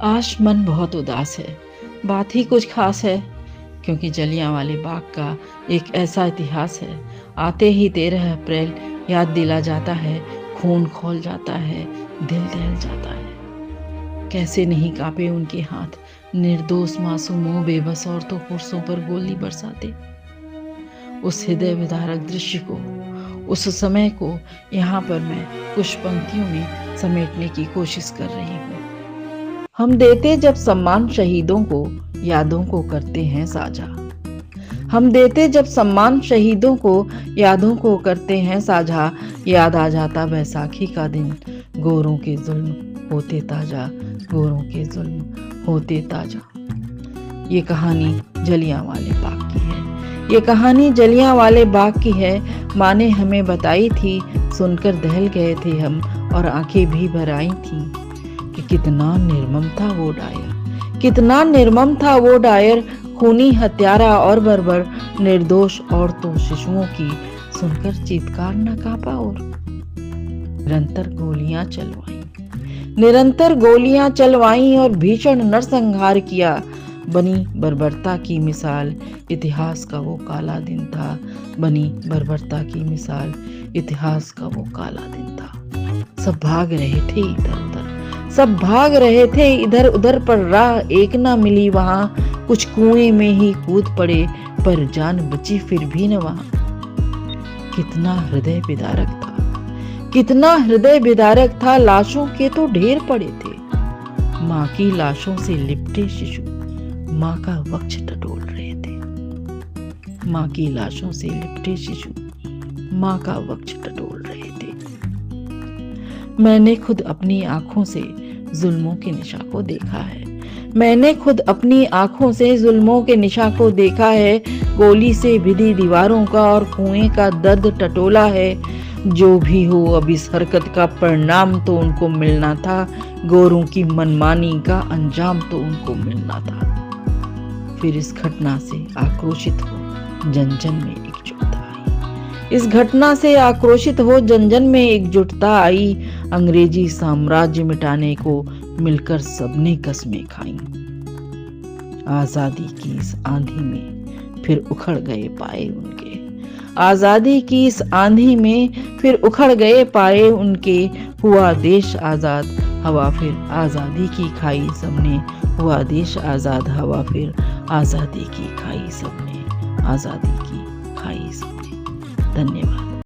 आज मन बहुत उदास है। बात ही कुछ खास है, क्योंकि जलियांवाले बाग का एक ऐसा इतिहास है। आते ही 13 अप्रैल याद दिला जाता है, खून खौल जाता है, दिल दहल जाता है। कैसे नहीं कांपे उनके हाथ, निर्दोष मासूमों, बेबस औरतों, पुरुषों पर गोली बरसाते। उस हृदय विदारक दृश्य को, उस समय को यहाँ पर मैं कुछ पंक्तियों में समेटने की कोशिश कर रही हूँ। हम देते जब सम्मान शहीदों को, यादों को करते हैं साझा। हम देते जब सम्मान शहीदों को, यादों को करते हैं साझा। याद आ जाता बैसाखी का दिन, गोरों के जुल्म होते ताजा, गोरों के जुल्म होते ताजा। ये कहानी जलियांवाले बाग की है। ये कहानी जलियांवाले बाग की है। माँ ने हमें बताई थी, सुनकर दहल गए थे हम, और आंखें भी भर आई थी कि कितना निर्मम था वो डायर, कितना निर्मम था वो डायर। खूनी हत्यारा और बर्बर, निर्दोष औरतों शिशुओं की सुनकर चीत्कार न कांपा और निरंतर गोलियां चलवाई, निरंतर गोलियां चलवाई और भीषण नरसंहार किया। बनी बर्बरता की मिसाल, इतिहास का वो काला दिन था। बनी बर्बरता की मिसाल, इतिहास का वो काला दिन था। सब भाग रहे थे इधर उधर, सब भाग रहे थे इधर उधर, पर राह एक ना मिली वहां। कुछ कुएं में ही कूद पड़े, पर जान बची फिर भी न वहां। कितना हृदय विदारक था, कितना हृदय विदारक था। लाशों के तो ढेर पड़े थे, माँ की लाशों से लिपटे शिशु माँ का वक्ष टटोल रहे थे। माँ की लाशों से लिपटे शिशु माँ का वक्ष टटोल रहे थे। मैंने खुद अपनी आंखों से जुल्मों के निशा को देखा है। मैंने खुद अपनी आंखों से जुल्मों के निशा को देखा है। गोली से भिदी दीवारों का और कुएं का दर्द टटोला है। जो भी हो, अब इस हरकत का परिणाम तो उनको मिलना था। गोरों की मनमानी का अंजाम तो उनको मिलना था। फिर इस घटना से आक्रोशित हो जन जन में एकजुटता आई। इस घटना से आक्रोशित हो जन जन में एकजुटता आई। अंग्रेजी साम्राज्य मिटाने को मिलकर सबने कस्में खाई। आजादी की इस आंधी में फिर उखड़ गए पाए उनके। आजादी की इस आंधी में फिर उखड़ गए पाए उनके। हुआ देश आजाद, हवा फिर आजादी की खाई सबने। हुआ देश आजाद, हवा फिर आजादी की खाई सबने। आजादी की खाई सबने। धन्यवाद।